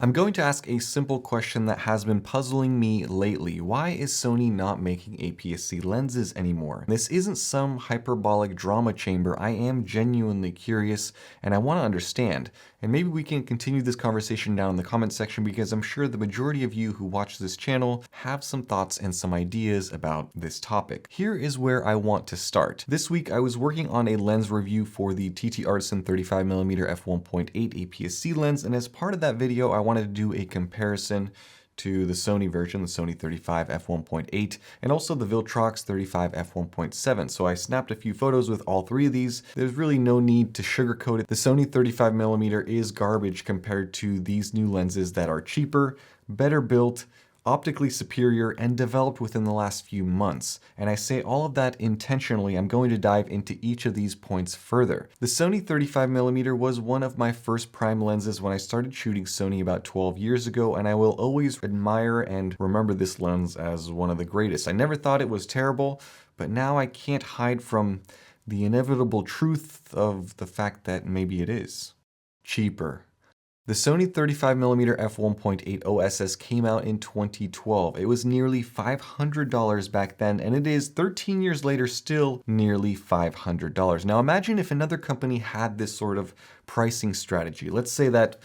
I'm going to ask a simple question that has been puzzling me lately. Why is Sony not making APS-C lenses anymore? This isn't some hyperbolic drama chamber. I am genuinely curious and I want to understand. And maybe we can continue this conversation down in the comment section because I'm sure the majority of you who watch this channel have some thoughts and some ideas about this topic. Here is where I want to start. This week I was working on a lens review for the TT Artisan 35mm f1.8 APS-C lens, and as part of that video I wanted to do a comparison to the Sony version, the Sony 35 f1.8, and also the Viltrox 35 f1.7. So I snapped a few photos with all three of these. There's really no need to sugarcoat it. The Sony 35mm is garbage compared to these new lenses that are cheaper, better built, optically superior, and developed within the last few months. And I say all of that intentionally. I'm going to dive into each of these points further. The Sony 35mm was one of my first prime lenses when I started shooting Sony about 12 years ago, and I will always admire and remember this lens as one of the greatest. I never thought it was terrible, but now I can't hide from the inevitable truth of the fact that maybe it is. Cheaper. The Sony 35mm f1.8 OSS came out in 2012. It was nearly $500 back then, and it is 13 years later still nearly $500. Now imagine if another company had this sort of pricing strategy. Let's say that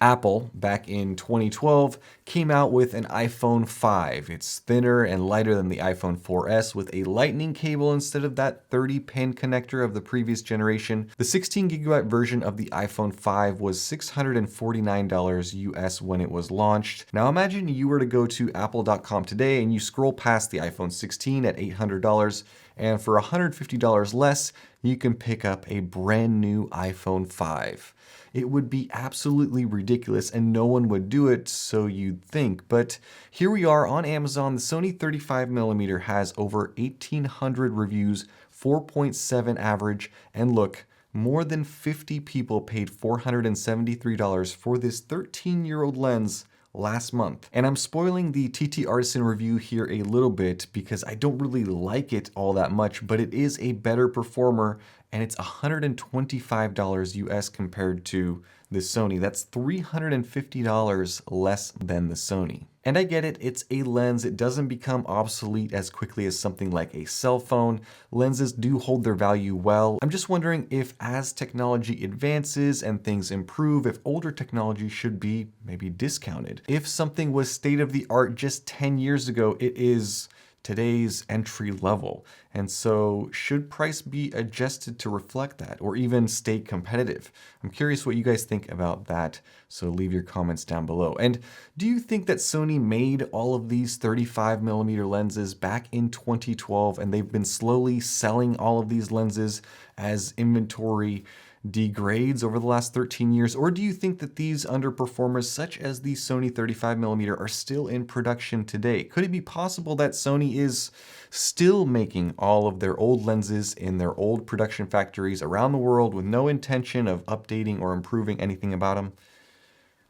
Apple, back in 2012, came out with an iPhone 5. It's thinner and lighter than the iPhone 4S with a lightning cable instead of that 30-pin connector of the previous generation. The 16GB version of the iPhone 5 was $649 US when it was launched. Now imagine you were to go to apple.com today and you scroll past the iPhone 16 at $800, and for $150 less, you can pick up a brand new iPhone 5. It would be absolutely ridiculous and no one would do it, so you'd think. But here we are on Amazon. The Sony 35mm has over 1,800 reviews, 4.7 average, and look, more than 50 people paid $473 for this 13-year-old lens last month. And I'm spoiling the TT Artisan review here a little bit because I don't really like it all that much, but it is a better performer and it's $125 US compared to the Sony. That's $350 less than the Sony. And I get it, it's a lens. It doesn't become obsolete as quickly as something like a cell phone. Lenses do hold their value well. I'm just wondering if as technology advances and things improve, if older technology should be maybe discounted. If something was state of the art just 10 years ago, it is today's entry level. And so should price be adjusted to reflect that or even stay competitive? I'm curious what you guys think about that, so leave your comments down below. And do you think that Sony made all of these 35mm lenses back in 2012 and they've been slowly selling all of these lenses as inventory degrades over the last 13 years? Or do you think that these underperformers such as the Sony 35mm are still in production today? Could it be possible that Sony is still making all of their old lenses in their old production factories around the world with no intention of updating or improving anything about them?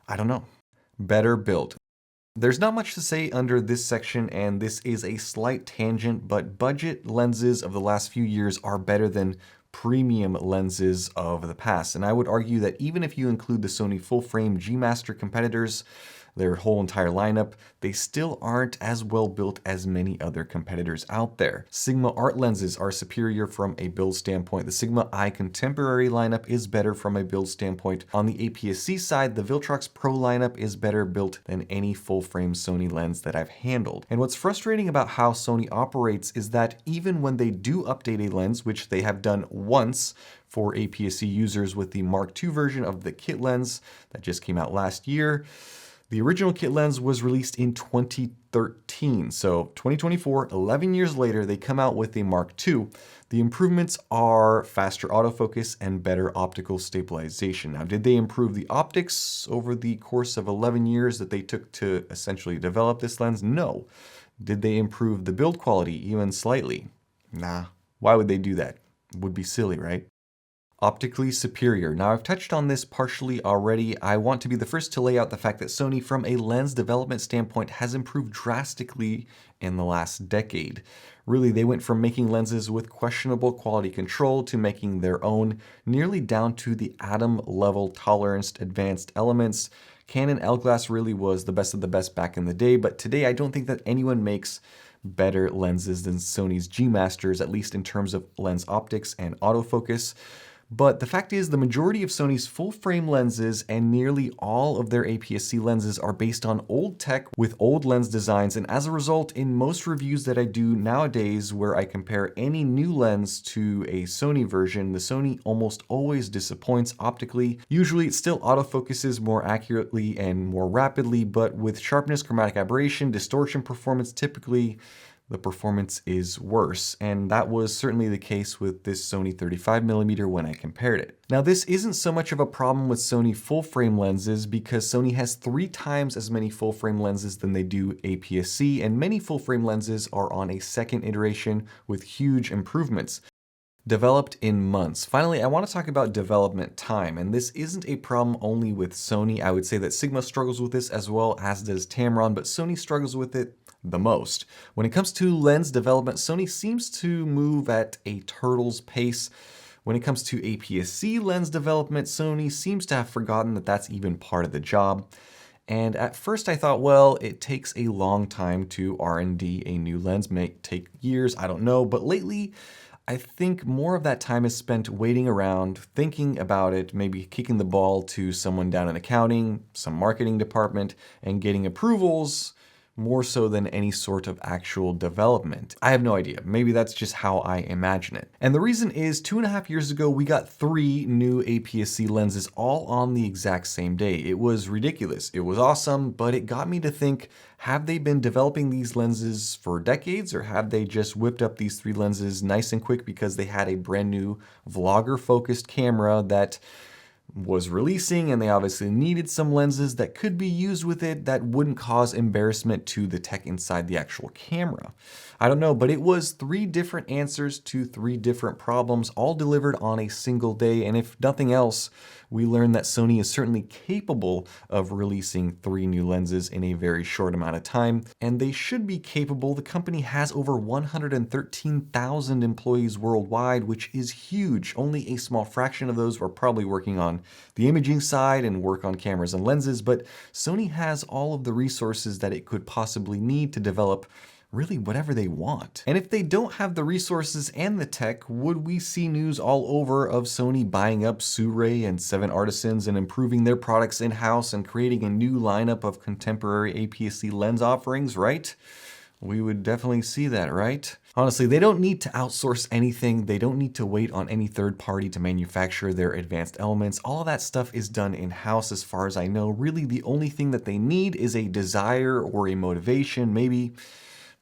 I don't know. Better built. There's not much to say under this section, and this is a slight tangent, but budget lenses of the last few years are better than premium lenses of the past. And I would argue that even if you include the Sony full-frame G-Master competitors, their whole entire lineup, they still aren't as well built as many other competitors out there. Sigma Art lenses are superior from a build standpoint. The Sigma I Contemporary lineup is better from a build standpoint. On the APS-C side, the Viltrox Pro lineup is better built than any full-frame Sony lens that I've handled. And what's frustrating about how Sony operates is that even when they do update a lens, which they have done once for APS-C users with the Mark II version of the kit lens that just came out last year, the original kit lens was released in 2013, so 2024, 11 years later, they come out with a Mark II. The improvements are faster autofocus and better optical stabilization. Now, did they improve the optics over the course of 11 years that they took to essentially develop this lens? No. Did they improve the build quality even slightly? Nah. Why would they do that? It would be silly, right? Optically superior. Now, I've touched on this partially already. I want to be the first to lay out the fact that Sony, from a lens development standpoint, has improved drastically in the last decade. Really, they went from making lenses with questionable quality control to making their own, nearly down to the atom level toleranced advanced elements, Canon L-glass really was the best of the best back in the day, but today I don't think that anyone makes better lenses than Sony's G Masters, at least in terms of lens optics and autofocus. But the fact is, the majority of Sony's full-frame lenses and nearly all of their APS-C lenses are based on old tech with old lens designs, and as a result, in most reviews that I do nowadays where I compare any new lens to a Sony version, the Sony almost always disappoints optically. Usually it still autofocuses more accurately and more rapidly, but with sharpness, chromatic aberration, distortion performance, typically the performance is worse, and that was certainly the case with this Sony 35mm when I compared it. Now, this isn't so much of a problem with Sony full-frame lenses because Sony has 3 times as many full-frame lenses than they do APS-C, and many full-frame lenses are on a second iteration with huge improvements. Developed in months. Finally, I want to talk about development time, and this isn't a problem only with Sony. I would say that Sigma struggles with this as well, as does Tamron, but Sony struggles with it the most. When it comes to lens development, Sony seems to move at a turtle's pace. When it comes to APS-C lens development, Sony seems to have forgotten that that's even part of the job. And at first I thought, well, it takes a long time to R&D a new lens, may take years, I don't know, but lately I think more of that time is spent waiting around, thinking about it, maybe kicking the ball to someone down in accounting, some marketing department, and getting approvals, more so than any sort of actual development. I have no idea. Maybe that's just how I imagine it. And the reason is 2.5 years ago, we got 3 new APS-C lenses all on the exact same day. It was ridiculous. It was awesome, but it got me to think, have they been developing these lenses for decades, or have they just whipped up these 3 lenses nice and quick because they had a brand new vlogger-focused camera that was releasing, and they obviously needed some lenses that could be used with it that wouldn't cause embarrassment to the tech inside the actual camera. I don't know, but it was 3 different answers to 3 different problems, all delivered on a single day, and if nothing else, we learned that Sony is certainly capable of releasing 3 new lenses in a very short amount of time, and they should be capable. The company has over 113,000 employees worldwide, which is huge. Only a small fraction of those are probably working on the imaging side and work on cameras and lenses, but Sony has all of the resources that it could possibly need to develop really whatever they want. And if they don't have the resources and the tech, would we see news all over of Sony buying up Sirui and 7 Artisans and improving their products in-house and creating a new lineup of contemporary APS-C lens offerings, right? We would definitely see that, right? Honestly, they don't need to outsource anything. They don't need to wait on any third party to manufacture their advanced elements. All of that stuff is done in-house as far as I know. Really, the only thing that they need is a desire or a motivation, maybe.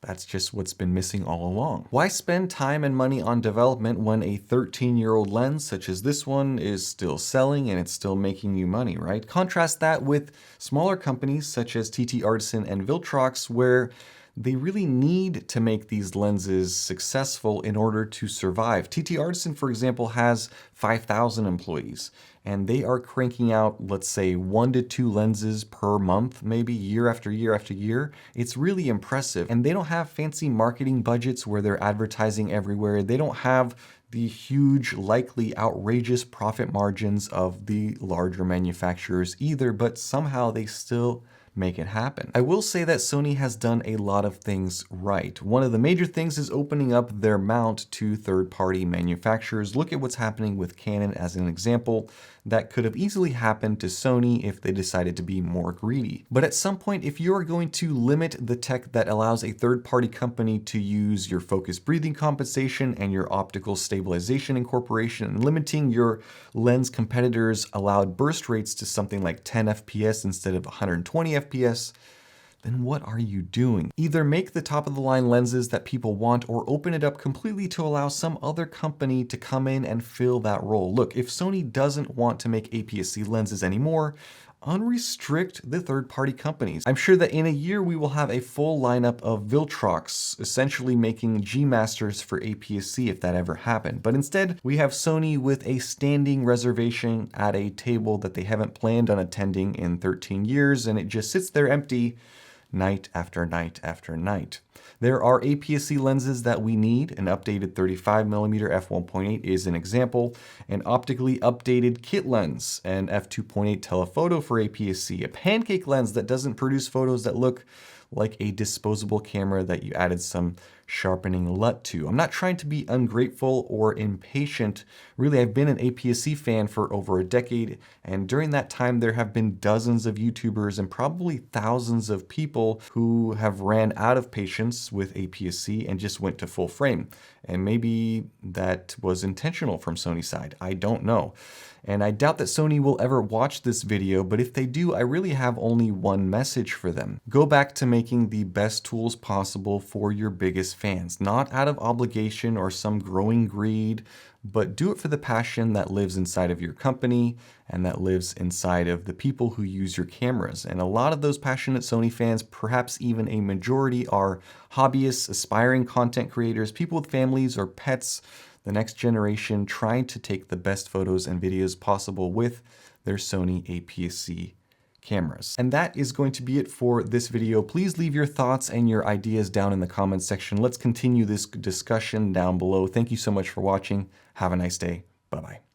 That's just what's been missing all along. Why spend time and money on development when a 13-year-old lens such as this one is still selling and it's still making you money, right? Contrast that with smaller companies such as TT Artisan and Viltrox, where they really need to make these lenses successful in order to survive. TT Artisan, for example, has 5,000 employees, and they are cranking out, let's say, 1 to 2 lenses per month, maybe year after year after year. It's really impressive, and they don't have fancy marketing budgets where they're advertising everywhere. They don't have the huge, likely outrageous profit margins of the larger manufacturers either, but somehow they still make it happen. I will say that Sony has done a lot of things right. One of the major things is opening up their mount to third-party manufacturers. Look at what's happening with Canon as an example. That could have easily happened to Sony if they decided to be more greedy. But at some point, if you're going to limit the tech that allows a third-party company to use your focused breathing compensation and your optical stabilization incorporation, and limiting your lens competitors' allowed burst rates to something like 10 FPS instead of 120 FPS, then what are you doing? Either make the top of the line lenses that people want, or open it up completely to allow some other company to come in and fill that role. Look, if Sony doesn't want to make APS-C lenses anymore, unrestrict the third-party companies. I'm sure that in a year we will have a full lineup of Viltrox, essentially making G Masters for APS-C if that ever happened. But instead, we have Sony with a standing reservation at a table that they haven't planned on attending in 13 years, and it just sits there empty night after night after night. There are APS-C lenses that we need. An updated 35mm f1.8 is an example. An optically updated kit lens, an f2.8 telephoto for APS-C, a pancake lens that doesn't produce photos that look like a disposable camera that you added some sharpening LUT to. I'm not trying to be ungrateful or impatient. Really, I've been an APS-C fan for over a decade, and during that time there have been dozens of YouTubers and probably thousands of people who have ran out of patience with APS-C and just went to full frame. And maybe that was intentional from Sony's side. I don't know. And I doubt that Sony will ever watch this video, but if they do, I really have only one message for them. Go back to making the best tools possible for your biggest fans, not out of obligation or some growing greed, but do it for the passion that lives inside of your company and that lives inside of the people who use your cameras. And a lot of those passionate Sony fans, perhaps even a majority, are hobbyists, aspiring content creators, people with families or pets, the next generation trying to take the best photos and videos possible with their Sony APS-C cameras. And that is going to be it for this video. Please leave your thoughts and your ideas down in the comments section. Let's continue this discussion down below. Thank you so much for watching. Have a nice day. Bye-bye.